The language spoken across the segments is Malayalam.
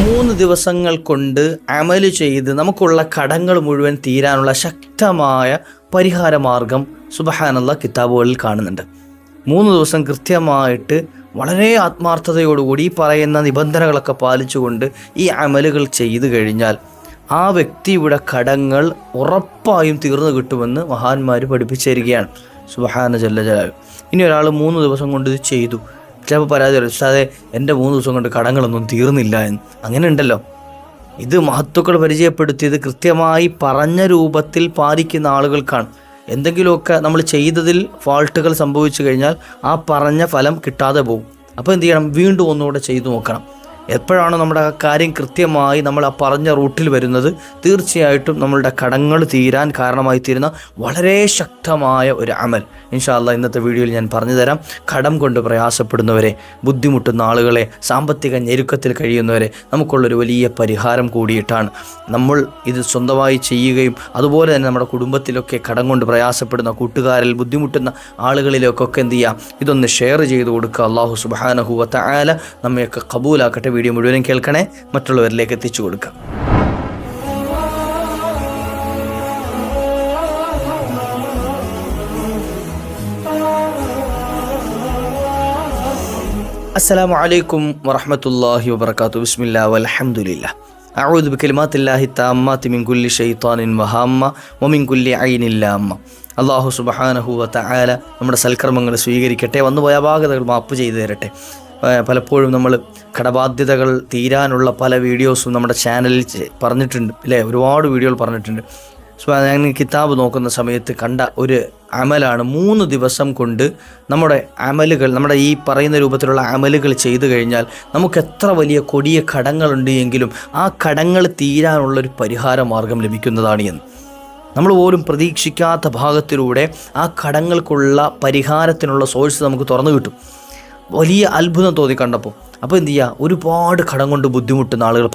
3 ദിവസങ്ങൾ കൊണ്ട് അമല് ചെയ്ത് നമുക്കുള്ള കടങ്ങൾ മുഴുവൻ തീരാനുള്ള ശക്തമായ പരിഹാര മാർഗം സുബ്ഹാനല്ലാഹ് കിതാബുകളിൽ കാണുന്നുണ്ട്. 3 ദിവസം കൃത്യമായിട്ട് വളരെ ആത്മാർത്ഥതയോടുകൂടി ഈ പറയുന്ന നിബന്ധനകളൊക്കെ പാലിച്ചുകൊണ്ട് ഈ അമലുകൾ ചെയ്തു കഴിഞ്ഞാൽ ആ വ്യക്തിയുടെ കടങ്ങൾ ഉറപ്പായും തീർന്നു കിട്ടുമെന്ന് മഹാന്മാർ പഠിപ്പിച്ചു തരികയാണ്. സുബ്ഹാന ജല്ല ജലാലുഹു. ഇനി ഒരാൾ 3 ദിവസം കൊണ്ട് ഇത് ചെയ്തു, ചിലപ്പോൾ പരാതി പറയും, ഉസ്താദേ എൻ്റെ 3 ദിവസം കൊണ്ട് കടങ്ങളൊന്നും തീർന്നില്ല എന്ന്. അങ്ങനെ ഉണ്ടല്ലോ. ഇത് മഹത്തുക്കൾ പരിചയപ്പെടുത്തിയത് കൃത്യമായി പറഞ്ഞ രൂപത്തിൽ പാലിക്കുന്ന ആളുകൾക്കാണ്. എന്തെങ്കിലുമൊക്കെ നമ്മൾ ചെയ്തതിൽ ഫാൾട്ടുകൾ സംഭവിച്ചു കഴിഞ്ഞാൽ ആ പറഞ്ഞ ഫലം കിട്ടാതെ പോകും. അപ്പോൾ എന്ത് ചെയ്യണം? വീണ്ടും ഒന്നുകൂടെ ചെയ്തു നോക്കണം. എപ്പോഴാണ് നമ്മുടെ ആ കാര്യം കൃത്യമായി നമ്മൾ ആ പറഞ്ഞ റൂട്ടിൽ വരുന്നത്, തീർച്ചയായിട്ടും നമ്മളുടെ കടങ്ങൾ തീരാൻ കാരണമായി തീരുന്ന വളരെ ശക്തമായ ഒരു അമൽ ഇൻഷാ അല്ലാഹ് ഇന്നത്തെ വീഡിയോയിൽ ഞാൻ പറഞ്ഞു തരാം. കടം കൊണ്ട് പ്രയാസപ്പെടുന്നവരെ, ബുദ്ധിമുട്ടുന്ന ആളുകളെ, സാമ്പത്തിക ഞെരുക്കത്തിൽ കഴിയുന്നവരെ നമുക്കുള്ളൊരു വലിയ പരിഹാരം കൂടിയിട്ടാണ് നമ്മൾ ഇത് സ്വന്തമായി ചെയ്യുകയും അതുപോലെ തന്നെ നമ്മുടെ കുടുംബത്തിലൊക്കെ കടം കൊണ്ട് പ്രയാസപ്പെടുന്ന കൂട്ടുകാരിൽ ബുദ്ധിമുട്ടുന്ന ആളുകളിലേക്കൊക്കെ എന്ത് ചെയ്യുക, ഇതൊന്ന് ഷെയർ ചെയ്ത് കൊടുക്കുക. അല്ലാഹു സുബ്ഹാനഹു വ തആല നമ്മയൊക്കെ ഖബൂലാക്കട്ടെ. വീഡിയോ മുഴുവനും കേൾക്കണേ, മറ്റുള്ളവരിലേക്ക് എത്തിച്ചു കൊടുക്കാം. അസ്സലാമു അലൈക്കും വറഹ്മത്തുള്ളാഹി വബറകാതുഹു. ബിസ്മില്ലാഹി വൽഹംദുലില്ലാഹ്. അഊദു ബികലിമാത്തില്ലാഹി തആമ്മാതി മിൻ കുല്ലി ശൈത്വാനിൻ വഹാമ്മ വമിൻ കുല്ലി ഐനിൻ ലാമ്മ. അല്ലാഹു സുബ്ഹാനഹു വ തആല നമ്മുടെ സൽക്കർമ്മങ്ങൾ സ്വീകരിക്കട്ടെ, വന്നുപോയ അപാകതകൾ മാപ്പ് ചെയ്തു തരട്ടെ. പലപ്പോഴും നമ്മൾ കടബാധ്യതകൾ തീരാനുള്ള പല വീഡിയോസും നമ്മുടെ ചാനലിൽ പറഞ്ഞിട്ടുണ്ട് അല്ലേ, ഒരുപാട് വീഡിയോകൾ പറഞ്ഞിട്ടുണ്ട്. ഞാൻ കിതാബ് നോക്കുന്ന സമയത്ത് കണ്ട ഒരു അമലാണ് 3 ദിവസം കൊണ്ട് നമ്മുടെ അമലുകൾ, നമ്മുടെ ഈ പറയുന്ന രൂപത്തിലുള്ള അമലുകൾ ചെയ്തു കഴിഞ്ഞാൽ നമുക്ക് എത്ര വലിയ കൊടിയ കടങ്ങളുണ്ട് എങ്കിലും ആ കടങ്ങൾ തീരാനുള്ളൊരു പരിഹാര മാർഗം ലഭിക്കുന്നതാണ് എന്ന്. നമ്മൾ പോലും പ്രതീക്ഷിക്കാത്ത ഭാഗത്തിലൂടെ ആ കടങ്ങൾക്കുള്ള പരിഹാരത്തിനുള്ള സോഴ്സ് നമുക്ക് തുറന്നു കിട്ടും. വലിയ അത്ഭുതം തോന്നി കണ്ടപ്പോൾ. അപ്പോൾ എന്ത് ചെയ്യുക, ഒരുപാട് കടം കൊണ്ട് ബുദ്ധിമുട്ടുന്ന ആളുകൾ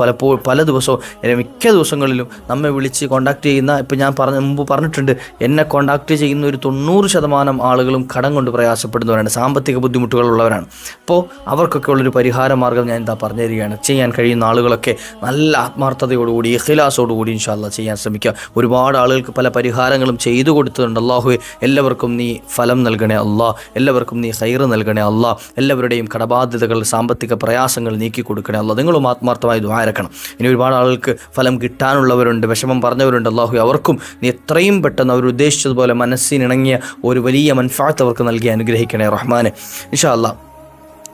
പല ദിവസവും, മിക്ക ദിവസങ്ങളിലും നമ്മെ വിളിച്ച് കോണ്ടാക്ട് ചെയ്യുന്ന, ഇപ്പോൾ ഞാൻ മുമ്പ് പറഞ്ഞിട്ടുണ്ട്, എന്നെ കോണ്ടാക്ട് ചെയ്യുന്ന ഒരു 90% ആളുകളും കടം കൊണ്ട് പ്രയാസപ്പെടുന്നവരാണ്, സാമ്പത്തിക ബുദ്ധിമുട്ടുകളുള്ളവരാണ്. അപ്പോൾ അവർക്കൊക്കെ ഉള്ളൊരു പരിഹാര മാർഗ്ഗം ഞാൻ പറഞ്ഞു തരികയാണ്. ചെയ്യാൻ കഴിയുന്ന ആളുകളൊക്കെ നല്ല ആത്മാർത്ഥതയോടുകൂടി ഇഖ്ലാസോടുകൂടി ഇൻഷാ അല്ലാഹ് ചെയ്യാൻ ശ്രമിക്കുക. ഒരുപാട് ആളുകൾക്ക് പല പരിഹാരങ്ങളും ചെയ്തു കൊടുത്തിട്ടുണ്ട്. അല്ലാഹുവേ, എല്ലാവർക്കും നീ ഫലം നൽകണേ അല്ലാഹ്, എല്ലാവർക്കും നീ ഖൈർ നൽകണേ അല്ലാഹ്, എല്ലാവരുടെയും കടബാധ്യതകൾ, സാമ്പത്തിക പ്രയാസങ്ങൾ നീക്കി കൊടുക്കണേ അല്ലാഹ്. നിങ്ങളും ആത്മാർത്ഥമായി ദുആ ഇറക്കണം. ഇനി ഒരുപാട് ആളുകൾക്ക് ഫലം കിട്ടാനുള്ളവരുണ്ട്, വിഷമം പറഞ്ഞവരുണ്ട്. അല്ലാഹു അവർക്കും നീ എത്രയും പെട്ടെന്ന് അവർ ഉദ്ദേശിച്ചതുപോലെ മനസ്സിനിണങ്ങിയ ഒരു വലിയ മൻഫഅത്ത് അവർക്ക് നൽകി അനുഗ്രഹിക്കണേ റഹ്മാനെ. ഇൻഷാ അല്ലാഹ്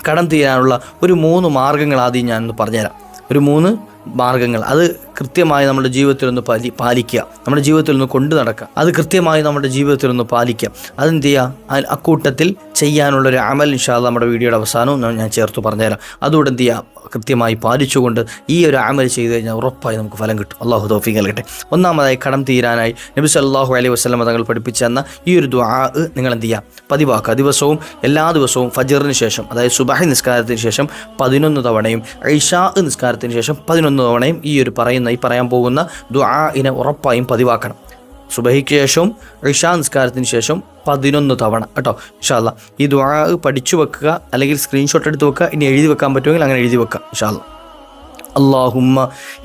കടം തീരാനുള്ള ഒരു 3 മാർഗ്ഗങ്ങൾ ആദ്യം ഞാനൊന്ന് പറഞ്ഞുതരാം. ഒരു 3 മാർഗ്ഗങ്ങൾ, അത് കൃത്യമായി നമ്മുടെ ജീവിതത്തിൽ ഒന്ന് പാലിക്കുക, നമ്മുടെ ജീവിതത്തിൽ ഒന്ന് കൊണ്ടു നടക്കുക, അത് കൃത്യമായി നമ്മുടെ ജീവിതത്തിൽ ഒന്ന് പാലിക്കുക. അതെന്ത് ചെയ്യുക, അക്കൂട്ടത്തിൽ ചെയ്യാനുള്ളൊരു അമൽ ഇൻഷാ അല്ലാഹ് നമ്മുടെ വീഡിയോയുടെ അവസാനവും ഞാൻ ചേർത്ത് പറഞ്ഞുതരാം. അതുകൊണ്ട് എന്ത് ചെയ്യുക, കൃത്യമായി പാലിച്ചുകൊണ്ട് ഈ ഒരു അമൽ ചെയ്ത് കഴിഞ്ഞാൽ ഉറപ്പായി നമുക്ക് ഫലം കിട്ടും. അല്ലാഹു തൗഫീഖ് നൽകട്ടെ. ഒന്നാമതായി, കടം തീരാനായി നബി സല്ലല്ലാഹു അലൈഹി വസല്ലം തങ്ങൾ പഠിപ്പിച്ചു തന്ന ഈ ഒരു ദുആ നിങ്ങൾ എന്ത് ചെയ്യുക, പതിവാക്കുക. ദിവസവും, എല്ലാ ദിവസവും ഫജ്റിന് ശേഷം, അതായത് സുബഹി നിസ്കാരത്തിന് ശേഷം 11 തവണയും ഇശാ നിസ്കാരത്തിന് ശേഷം 11 തവണയും ഈ പറയാൻ പോകുന്ന ദുആഇനെ ഉറപ്പായും പതിവാക്കണം. സുബഹിക്ക് ശേഷവും ഇശാ നിസ്കാരത്തിന് ശേഷം 11 തവണ കേട്ടോ. ഇൻഷാ അല്ലാഹ് ഈ ദുആ പഠിച്ചു വെക്കുക, അല്ലെങ്കിൽ സ്ക്രീൻഷോട്ട് എടുത്ത് വെക്കുക. ഇനി എഴുതി വെക്കാൻ പറ്റുമെങ്കിൽ അങ്ങനെ എഴുതി വെക്കുക ഇൻഷാ അല്ലാഹ്. اللهم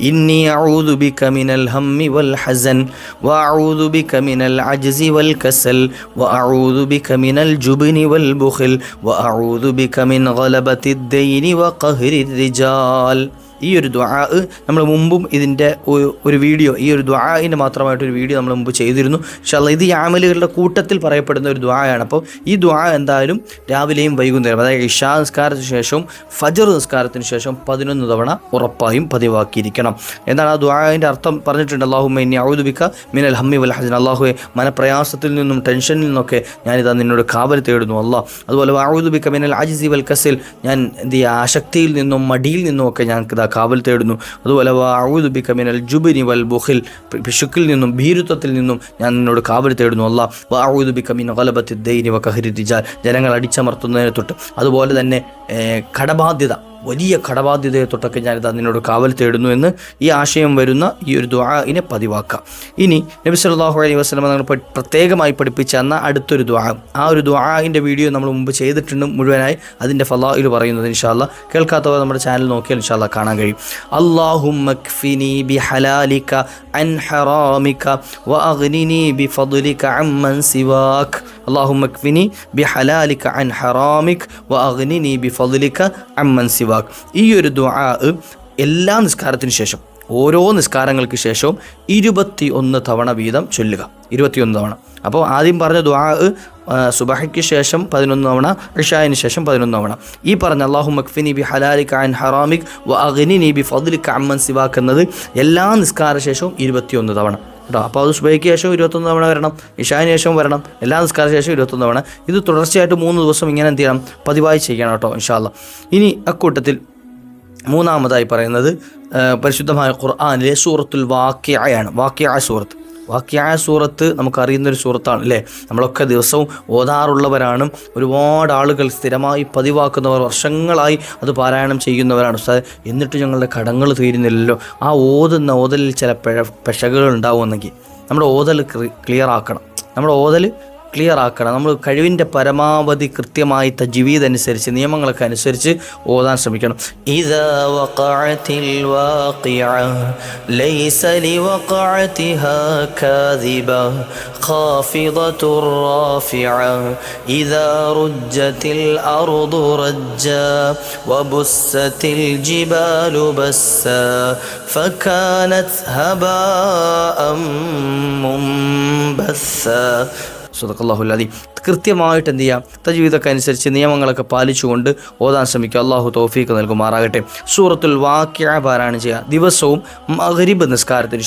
إني أعوذ بك من الهم والحزن وأعوذ بك من العجز والكسل وأعوذ بك من الجبن والبخل وأعوذ بك من غلبة الدين وقهر الرجال. ഈ ഒരു ദുആ നമ്മൾ മുമ്പും ഇതിൻ്റെ ഒരു വീഡിയോ, ഈ ഒരു ദുആഇന് മാത്രമായിട്ടൊരു വീഡിയോ നമ്മൾ മുമ്പ് ചെയ്തിരുന്നു. ഇൻഷാ അല്ലാഹ് ഇത് ഈ അമലുകളുടെ കൂട്ടത്തിൽ പറയപ്പെടുന്ന ഒരു ദുആയാണ്. അപ്പോൾ ഈ ദുആ എന്തായാലും രാവിലെയും വൈകുന്നേരം, അതായത് ഇശാ നിസ്കാരത്തിന് ശേഷവും ഫജ്ർ നിസ്കാരത്തിന് ശേഷം 11 തവണ ഉറപ്പായും പതിവാക്കിയിരിക്കണം. എന്താണ് ആ ദുആഇൻ്റെ അർത്ഥം പറഞ്ഞിട്ടുണ്ട്. അല്ലാഹുമ്മ ഇന്നി അഊദു ബിക മിനൽ ഹമ്മി വൽ ഹസൻ. അല്ലാഹുവേ, മനപ്രയാസത്തിൽ നിന്നും ടെൻഷനിൽ നിന്നൊക്കെ ഞാനിതാ നിന്നോട് കാവൽ തേടുന്നു അല്ലാഹ്. അതുപോലെ അഊദു ബിക മിനൽ അജ്സി വൽ കസൽ, ഞാൻ എന്ത് ചെയ്യുക, ആശക്തിയിൽ നിന്നും മടിയിൽ നിന്നുമൊക്കെ ഞാൻ കാവൽ തേടുന്നു. അതുപോലെ അഊദു ബിക മിനൽ ജുബ്നി വൽ ബുഖിൽ, പിശുക്കിൽ നിന്നും ഭീരുത്വത്തിൽ നിന്നും ഞാൻ നിന്നോട് കാവൽ തേടുന്നു അല്ലാഹ്. അഊദു ബിക മിൻ ഗലബത്തി ദൈനി വ ഖഹരി റിജാൽ, ജനങ്ങൾ അടിച്ചമർത്തുന്നതിനെ തൊട്ട്, അതുപോലെ തന്നെ കടബാധ്യത, വലിയ കടബാധ്യതയെ തൊട്ടൊക്കെ ഞാനിത് നിന്നോട് കാവൽ തേടുന്നു എന്ന് ഈ ആശയം വരുന്ന ഈ ഒരു ദുആഇനെ പതിവാക്കുക. ഇനി നബി സല്ലല്ലാഹു അലൈഹി വസല്ലം നമ്മൾ പ്രത്യേകമായി പഠിപ്പിച്ച അടുത്തൊരു ദുആ, ആ ഒരു ദുആഇൻ്റെ വീഡിയോ നമ്മൾ മുമ്പ് ചെയ്തിട്ടുണ്ട് മുഴുവനായി, അതിൻ്റെ ഫളാഇൽ പറയുന്നത് ഇൻഷാ അല്ലാഹ് കേൾക്കാത്തവർ നമ്മുടെ ചാനൽ നോക്കിയാൽ ഇൻഷാ അല്ലാഹ് കാണാൻ കഴിയും. അല്ലാഹുമ്മ ക്ഫിനി ബിഹലാലിക അൻ ഹറാമിക വഅഗ്നിനി ബിഫദ്ലിക അമ്മൻ സിവാക്. അല്ലാഹുമ്മ ക്ഫിനി ബിഹലാലിക അൻ ഹറാമിക വഅഗ്നിനി ബിഫദ്ലിക അമ്മൻ സിവാക്. ഈ ഒരു ദുആ എല്ലാ നിസ്കാരത്തിന് ശേഷം, ഓരോ നിസ്കാരങ്ങൾക്ക് ശേഷവും 21 തവണ വീതം ചൊല്ലുക. 21 തവണ. അപ്പോൾ ആദ്യം പറഞ്ഞ ദുആ സുബഹിക്ക് ശേഷം 11 തവണ, ഇശാഇന് ശേഷം 11 തവണ. ഈ പറഞ്ഞ അല്ലാഹുമ്മ ക്ഫിനി ബിഹലാലിക അൻ ഹറാമിക വഅഗ്നിനി ബിഫദ്ലിക അമ്മൻ സിവാക് എന്നത് എല്ലാ നിസ്കാര ശേഷവും 21 തവണ കേട്ടോ. അപ്പോൾ അത് സുബഹിക്ക് ശേഷം 21 തവണ വരണം, ഇശാഇന് ശേഷം വരണം, എല്ലാ നിസ്കാര ശേഷം 21 തവണ. ഇത് തുടർച്ചയായിട്ട് 3 ദിവസം ഇങ്ങനെ എന്ത് ചെയ്യണം, പതിവായി ചെയ്യണം കേട്ടോ ഇൻഷാ അല്ലാഹ്. ഇനി അക്കൂട്ടത്തിൽ മൂന്നാമതായി പറയുന്നത് പരിശുദ്ധമായ ഖുർആനിലെ സൂറത്തുൽ വാഖിഅയാണ്. വാഖിഅ സൂറത്ത് നമുക്കറിയുന്നൊരു സൂറത്താണ് അല്ലേ, നമ്മളൊക്കെ ദിവസവും ഓതാറുള്ളവരാണ്. ഒരുപാട് ആളുകൾ സ്ഥിരമായി പതിവാക്കുന്നവർ, വർഷങ്ങളായി അത് പാരായണം ചെയ്യുന്നവരാണ്. എന്നിട്ട് ഞങ്ങളുടെ കടങ്ങൾ തീരുന്നില്ലല്ലോ. ആ ഓതലിൽ ചില പിഴകൾ ഉണ്ടാവുമെന്നെങ്കിൽ നമ്മുടെ ഓതൽ ക്ലിയർ ആക്കണം. നമ്മൾ കഴിവിൻ്റെ പരമാവധി കൃത്യമായി തജ്വീദ് അനുസരിച്ച്, നിയമങ്ങളൊക്കെ അനുസരിച്ച് ഓതാൻ ശ്രമിക്കണം. ഇദാ വഖഅത്തിൽ വാഖിഅ ലൈസ ലിവഖഅതിഹാ കാദിബ ഖാഫിദത്തുർ റാഫിഅ ഇദാ റുജ്ജത്തിൽ അർദു റജ്ജാ വബുസ്സത്തിൽ ജിബാലു ബസ്സാ ഫകാനത് ഹബാഅം മുംബസ്സാ. സദഖല്ലാഹുൽ അദീം. കൃത്യമായിട്ട് എന്ത് ചെയ്യുക, തജ്വീദൊക്കെ അനുസരിച്ച് നിയമങ്ങളൊക്കെ പാലിച്ചുകൊണ്ട് ഓതാൻ ശ്രമിക്കുക. അള്ളാഹു തൗഫീഖ് നൽകുമാറാകട്ടെ. സൂറത്തുൽ വാഖിഅ പാരായണം ചെയ്യുക ദിവസവും മഗ്രിബ് നിസ്കാരത്തിന്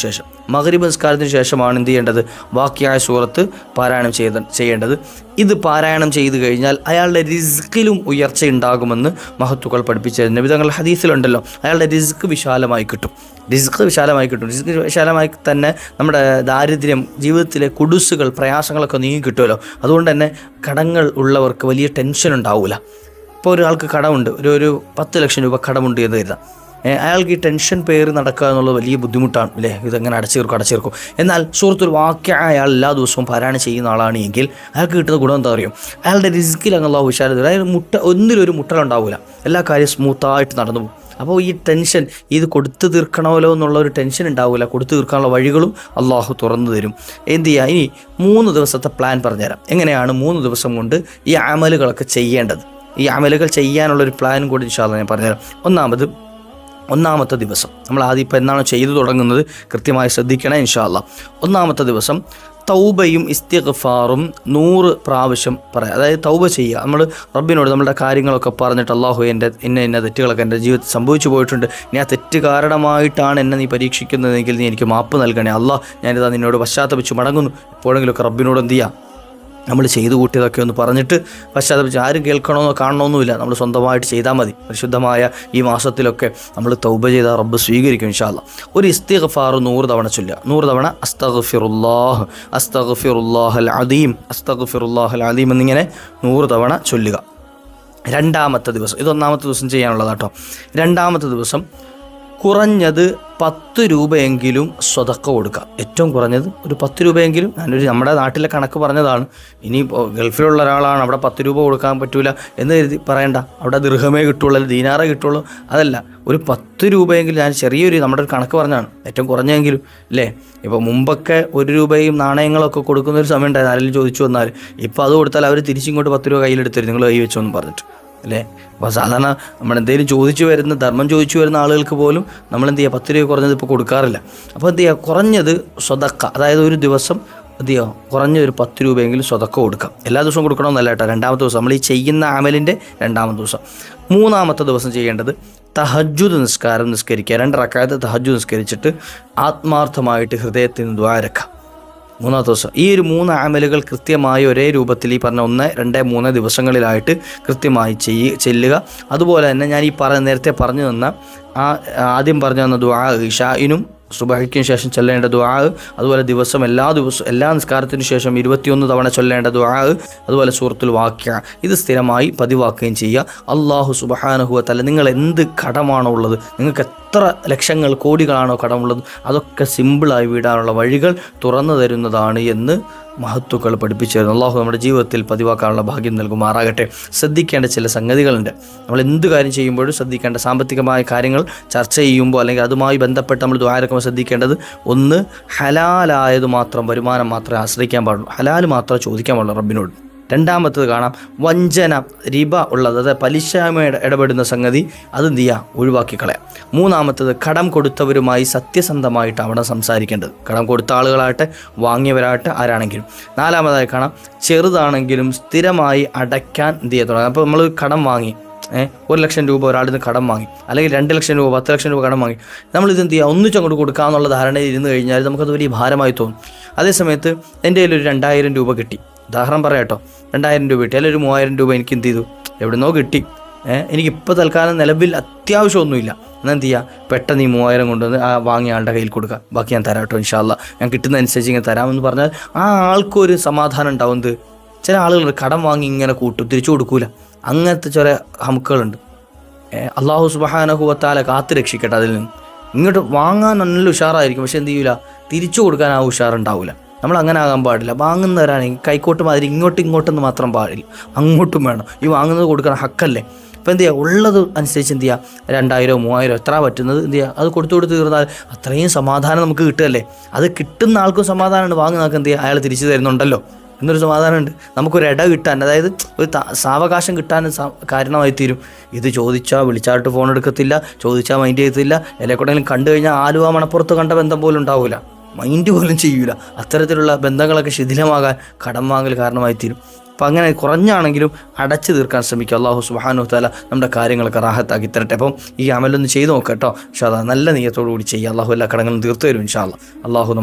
ശേഷമാണ് എന്ത് ചെയ്യേണ്ടത്, വാഖിഅ സൂറത്ത് പാരായണം ചെയ്യേണ്ടത്. ഇത് പാരായണം ചെയ്തു കഴിഞ്ഞാൽ അയാളുടെ റിസ്ക്കിലും ഉയർച്ച ഉണ്ടാകുമെന്ന് മഹത്തുക്കൾ പഠിപ്പിച്ചിരുന്നു. നബി തങ്ങൾ ഹദീസിലുണ്ടല്ലോ, അയാളുടെ റിസ്ക് വിശാലമായി കിട്ടും. റിസ്ക് വിശാലമായി തന്നെ നമ്മുടെ ദാരിദ്ര്യം, ജീവിതത്തിലെ കുടുസുകൾ, പ്രയാസങ്ങളൊക്കെ നീങ്ങി കിട്ടുമല്ലോ. അതുകൊണ്ട് തന്നെ കടങ്ങൾ ഉള്ളവർക്ക് വലിയ ടെൻഷൻ ഉണ്ടാവില്ല. ഇപ്പോൾ ഒരാൾക്ക് കടമുണ്ട്, ഒരു 10 ലക്ഷം രൂപ കടമുണ്ട് എന്ന് കരുതാം. അയാൾക്ക് ഈ ടെൻഷൻ പേര് നടക്കുക എന്നുള്ളത് വലിയ ബുദ്ധിമുട്ടാണ് അല്ലേ, ഇതെങ്ങനെ അടച്ചേർക്കും. എന്നാൽ സൂറത്തുൽ വാഖിഅ അയാൾ എല്ലാ ദിവസവും പാരായണം ചെയ്യുന്ന ആളാണ് എങ്കിൽ അയാൾക്ക് കിട്ടുന്ന ഗുണം എന്താ അറിയും, അയാളുടെ റിസ്ക്കിൽ അല്ലാഹു വിശാലത, അതായത് ഒന്നിലൊരു മുട്ടലുണ്ടാവില്ല, എല്ലാ കാര്യവും സ്മൂത്തായിട്ട് നടന്നു പോകും. അപ്പോൾ ഈ ടെൻഷൻ, ഇത് കൊടുത്തു തീർക്കണമല്ലോ എന്നുള്ള ഒരു ടെൻഷൻ ഉണ്ടാവില്ല. കൊടുത്തു തീർക്കാനുള്ള വഴികളും അള്ളാഹു തുറന്നു തരും. എന്ത് ചെയ്യുക, ഇനി 3 ദിവസത്തെ പ്ലാൻ പറഞ്ഞുതരാം. എങ്ങനെയാണ് 3 ദിവസം കൊണ്ട് ഈ അമലുകളൊക്കെ ചെയ്യേണ്ടത്, ഈ അമലുകൾ ചെയ്യാനുള്ളൊരു പ്ലാൻ കൂടി ഇൻഷാ അല്ലാഹ് ഞാൻ പറഞ്ഞുതരാം. ഒന്നാമത്തെ ദിവസം നമ്മൾ ആദ്യം ഇപ്പോൾ എന്നാണ് ചെയ്തു തുടങ്ങുന്നത് കൃത്യമായി ശ്രദ്ധിക്കണം ഇൻഷാ അല്ലാഹ്. ഒന്നാമത്തെ ദിവസം തൗബയും ഇസ്തിഗ്ഫാറും 100 പ്രാവശ്യം പറയാം. അതായത് തൗബ ചെയ്യുക, നമ്മൾ റബ്ബിനോട് നമ്മുടെ കാര്യങ്ങളൊക്കെ പറഞ്ഞിട്ട്, അള്ളാഹു ഇന്ന തെറ്റുകളൊക്കെ എൻ്റെ ജീവിതത്തിൽ സംഭവിച്ചു പോയിട്ടുണ്ട്, ഇനി ആ തെറ്റ് കാരണമായിട്ടാണ് എന്നെ നീ പരീക്ഷിക്കുന്നതെങ്കിൽ നീ എനിക്ക് മാപ്പ് നൽകണേ അള്ളാഹ്, ഞാനിതാ നിന്നോട് പശ്ചാത്തപിച്ച് മടങ്ങുന്നു. എപ്പോഴെങ്കിലുമൊക്കെ റബ്ബിനോട് എന്ത് ചെയ്യുക, നമ്മൾ ചെയ്തു കൂട്ടിയതൊക്കെ ഒന്ന് പറഞ്ഞിട്ട് പശ്ചാത്തപിച്ച്, ആരും കേൾക്കണമെന്നോ കാണണമെന്നുമില്ല, നമ്മൾ സ്വന്തമായിട്ട് ചെയ്താൽ മതി. പരിശുദ്ധമായ ഈ മാസത്തിലൊക്കെ നമ്മൾ തൗബ ചെയ്താൽ റബ്ബ് സ്വീകരിക്കും ഇൻഷാ അല്ലാഹ്. ഒരു ഇസ്തിഗ്ഫാർ 100 തവണ ചൊല്ലുക. 100 തവണ അസ്തഗ്ഫിറുല്ലാഹൽ അദീം എന്നിങ്ങനെ 100 തവണ ചൊല്ലുക. രണ്ടാമത്തെ ദിവസം, ഇത് ഒന്നാമത്തെ ദിവസം ചെയ്യാനുള്ളതാട്ടോ. രണ്ടാമത്തെ ദിവസം കുറഞ്ഞത് 10 രൂപയെങ്കിലും സ്വതക്ക കൊടുക്കുക. ഏറ്റവും കുറഞ്ഞത് ഒരു 10 രൂപയെങ്കിലും. നമ്മുടെ നാട്ടിലെ കണക്ക് പറഞ്ഞതാണ്. ഇനി ഗൾഫിലുള്ള ഒരാളാണ്, അവിടെ 10 രൂപ കൊടുക്കാൻ പറ്റൂല എന്ന് കരുതി പറയണ്ട. അവിടെ ദിർഹമേ കിട്ടുള്ളൂ, ദീനാറേ കിട്ടുള്ളൂ, അതല്ല. ഒരു 10 രൂപയെങ്കിലും, ഞാൻ നമ്മുടെ ഒരു കണക്ക് പറഞ്ഞതാണ്, ഏറ്റവും കുറഞ്ഞെങ്കിലും അല്ലേ. ഇപ്പോൾ മുമ്പൊക്കെ 1 രൂപയും നാണയങ്ങളൊക്കെ കൊടുക്കുന്ന ഒരു സമയം ഉണ്ടായിരുന്നു, ആരെങ്കിലും ചോദിച്ചു വന്നാൽ. ഇപ്പോൾ അത് കൊടുത്താൽ അവർ തിരിച്ചിങ്ങോട്ട് 10 രൂപ കയ്യിലെടുത്തരും, നിങ്ങൾ കൈ വെച്ചോന്ന് പറഞ്ഞിട്ട് അല്ലേ. അപ്പോൾ സാധാരണ നമ്മളെന്തെങ്കിലും ധർമ്മം ചോദിച്ചു വരുന്ന ആളുകൾക്ക് പോലും നമ്മളെന്ത് ചെയ്യുക, 10 രൂപ കുറഞ്ഞത് ഇപ്പോൾ കൊടുക്കാറില്ല. അപ്പോൾ എന്ത് ചെയ്യുക, കുറഞ്ഞത് സ്വതക്ക, അതായത് ഒരു ദിവസം എന്ത് ചെയ്യുക, കുറഞ്ഞ ഒരു 10 രൂപയെങ്കിലും സ്വതക്ക കൊടുക്കാം. എല്ലാ ദിവസവും കൊടുക്കണമെന്നല്ല കേട്ടോ. രണ്ടാമത്തെ ദിവസം, നമ്മൾ ഈ ചെയ്യുന്ന അമലിൻ്റെ രണ്ടാമത്തെ ദിവസം. മൂന്നാമത്തെ ദിവസം ചെയ്യേണ്ടത് തഹജ്ജുദ് നിസ്കരിക്കുക. 2 റക്അത്ത് തഹജ്ജുദ് നിസ്കരിച്ചിട്ട് ആത്മാർത്ഥമായിട്ട് ഹൃദയത്തിൽ നിന്ന് ദുആ ഇറക്കുക. 3-ാമത്തെ ദിവസം ഈ ഒരു 3 അമലുകൾ കൃത്യമായി ഒരേ രൂപത്തിൽ ഈ പറഞ്ഞ 1, 2, 3 ദിവസങ്ങളിലായിട്ട് കൃത്യമായി ചെല്ലുക. അതുപോലെ തന്നെ ഞാൻ ഈ നേരത്തെ പറഞ്ഞു തന്ന ആദ്യം പറഞ്ഞു തന്ന ദുആ ഇശാഇനും സുബഹിക്ക് ശേഷം ചൊല്ലേണ്ട ദുആ, അതുപോലെ ദിവസം എല്ലാ നിസ്കാരത്തിനു ശേഷം 21 തവണ ചൊല്ലേണ്ട ദുആ, അതുപോലെ സൂറത്തുൽ വാഖിഅ, ഇത് സ്ഥിരമായി പതിവാക്കുകയും ചെയ്യുക. അല്ലാഹു സുബ്ഹാനഹു വ തആല നിങ്ങൾ എന്ത് കടമാണോ ഉള്ളത്, നിങ്ങൾക്ക് എത്ര ലക്ഷങ്ങൾ കോടികളാണോ കടമുള്ളത്, അതൊക്കെ സിമ്പിളായി വീടാനുള്ള വഴികൾ തുറന്നു തരുന്നതാണ് എന്ന് മഹത്തുക്കൾ പഠിപ്പിച്ചു തരുന്നു. അള്ളാഹു നമ്മുടെ ജീവിതത്തിൽ പതിവാക്കാനുള്ള ഭാഗ്യം നൽകുമാറാകട്ടെ. ശ്രദ്ധിക്കേണ്ട ചില സംഗതികളുണ്ട്. നമ്മൾ എന്ത് കാര്യം ചെയ്യുമ്പോഴും ശ്രദ്ധിക്കേണ്ട സാമ്പത്തികമായ കാര്യങ്ങൾ ചർച്ച ചെയ്യുമ്പോൾ അല്ലെങ്കിൽ അതുമായി ബന്ധപ്പെട്ട് നമ്മൾ ദുആ ശ്രദ്ധിക്കേണ്ടത്, ഒന്ന്, ഹലാലായത് മാത്രം, വരുമാനം മാത്രമേ ആശ്രയിക്കാൻ പാടുള്ളൂ, ഹലാൽ മാത്രമേ ചോദിക്കാൻ പാടുള്ളൂ റബ്ബിനോട്. രണ്ടാമത്തത് കാണാം, വഞ്ചന, റിബ ഉള്ളത്, അതായത് പലിശയുമായി ഇടപെടുന്ന സംഗതി, അത് എന്ത് ചെയ്യുക, ഒഴിവാക്കി കളയാം. മൂന്നാമത്തത്, കടം കൊടുത്തവരുമായി സത്യസന്ധമായിട്ട് അവിടെ സംസാരിക്കേണ്ടത്, കടം കൊടുത്ത ആളുകളാകട്ടെ വാങ്ങിയവരാകട്ടെ ആരാണെങ്കിലും. നാലാമതായി കാണാം, ചെറുതാണെങ്കിലും സ്ഥിരമായി അടയ്ക്കാൻ എന്ത് ചെയ്യാൻ തുടങ്ങാം. അപ്പോൾ നമ്മൾ കടം വാങ്ങി 1 ലക്ഷം രൂപ ഒരാളിൽ നിന്ന് കടം വാങ്ങി, അല്ലെങ്കിൽ 2 ലക്ഷം രൂപ 10 ലക്ഷം രൂപ കടം വാങ്ങി, നമ്മളിത് എന്ത് ചെയ്യുക, ഒന്നിച്ചങ്ങോട്ട് കൊടുക്കാമെന്നുള്ള ധാരണയിൽ ഇരുന്ന് കഴിഞ്ഞാൽ നമുക്കത് വലിയ ഭാരമായി തോന്നും. അതേസമയത്ത് എൻ്റെ കയ്യിലൊരു 2000 രൂപ കിട്ടി, ഉദാഹരണം പറയാം കേട്ടോ, 2000 രൂപ കിട്ടി, അല്ലെങ്കിൽ ഒരു 3000 രൂപ എനിക്ക് എന്ത് ചെയ്തു, എവിടുന്നോ കിട്ടി, എനിക്കിപ്പോൾ തൽക്കാലം നിലവിൽ അത്യാവശ്യമൊന്നുമില്ല, എന്നാൽ എന്ത് ചെയ്യുക, പെട്ടെന്ന് ഈ 3000 കൊണ്ടുവന്ന് ആ വാങ്ങിയ ആളുടെ കയ്യിൽ കൊടുക്കുക, ബാക്കി ഞാൻ തരാം കേട്ടോ ഇൻഷാ അല്ലാ, ഞാൻ കിട്ടുന്നതനുസരിച്ച് ഇങ്ങനെ തരാമെന്ന് പറഞ്ഞാൽ ആ ആൾക്കൊരു സമാധാനം ഉണ്ടാവും. ചില ആളുകൾ കടം വാങ്ങി ഇങ്ങനെ കൂട്ടും, തിരിച്ചു കൊടുക്കൂല, അങ്ങനത്തെ ചില ഹമുക്കുകളുണ്ട്. അല്ലാഹു സുബ്ഹാനഹു വ തആല കാത്ത് രക്ഷിക്കട്ടെ അതിൽ നിന്ന്. ഇങ്ങോട്ട് വാങ്ങാൻ നല്ല ഉഷാറായിരിക്കും, പക്ഷെ എന്ത് ചെയ്യൂല, തിരിച്ചു കൊടുക്കാൻ ആ ഉഷാറുണ്ടാവില്ല. നമ്മൾ അങ്ങനെ ആകാൻ പാടില്ല. വാങ്ങുന്നവരാണെങ്കിൽ കൈക്കോട്ട് മാതിരി ഇങ്ങോട്ടെന്ന് മാത്രം പാടില്ല, അങ്ങോട്ടും വേണം. ഈ വാങ്ങുന്നത് കൊടുക്കണം, ഹക്കല്ലേ. അപ്പോൾ എന്ത് ചെയ്യുക, ഉള്ളത് അനുസരിച്ച് എന്ത് ചെയ്യുക, 2000 3000 എത്ര പറ്റുന്നത് എന്ത് ചെയ്യുക, അത് കൊടുത്തു തീർന്നാൽ അത്രയും സമാധാനം നമുക്ക് കിട്ടുകയല്ലേ. അത് കിട്ടുന്ന ആൾക്കും സമാധാനമുണ്ട്, വാങ്ങുന്ന ആൾക്ക് എന്ത് ചെയ്യുക, അയാൾ തിരിച്ചു തരുന്നുണ്ടല്ലോ എന്നൊരു സമാധാനമുണ്ട്. നമുക്കൊരു ഇട കിട്ടാൻ, അതായത് ഒരു സാവകാശം കിട്ടാൻ കാരണമായി തീരും. ഇത് ചോദിച്ചാൽ വിളിച്ചായിട്ട് ഫോൺ എടുക്കത്തില്ല, ചോദിച്ചാൽ മൈൻഡ് ചെയ്യത്തില്ല, എല്ലെക്കൊണ്ടെങ്കിലും കണ്ടു കഴിഞ്ഞാൽ ആലുവ മണപ്പുറത്ത് കണ്ട ബന്ധം പോലും ഉണ്ടാവില്ല, മൈൻഡ് പോലും ചെയ്യൂല. അത്തരത്തിലുള്ള ബന്ധങ്ങളൊക്കെ ശിഥിലമാകാൻ കടം വാങ്ങൽ കാരണമായി തീരും. അപ്പം അങ്ങനെ കുറഞ്ഞാണെങ്കിലും അടച്ചു തീർക്കാൻ ശ്രമിക്കുക. അല്ലാഹു സുബ്ഹാനഹു തആല നമ്മുടെ കാര്യങ്ങളൊക്കെ റാഹത്താക്കി തരട്ടെ. അപ്പം ഈ അമലൊന്ന് ചെയ്ത് നോക്കാം കേട്ടോ ഇൻഷാ അല്ലാഹ്. നല്ല നിയ്യത്തോടു കൂടി ചെയ്യുക. അല്ലാഹു എല്ലാ കടങ്ങളും തീർത്തു തരും ഇൻഷാ അല്ലാഹ്. അല്ലാഹു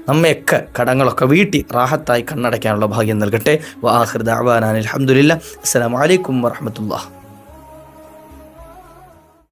നമ്മയൊക്കെ കടങ്ങളൊക്കെ വീട്ടി റാഹത്തായി കണ്ണടയ്ക്കാനുള്ള ഭാഗ്യം നൽകട്ടെ. വ ആഖിറു ദഅ്വാനാ അൽഹംദുലില്ലാഹ്. അസ്സലാമു അലൈക്കും വറഹ്മത്തുള്ളാഹി.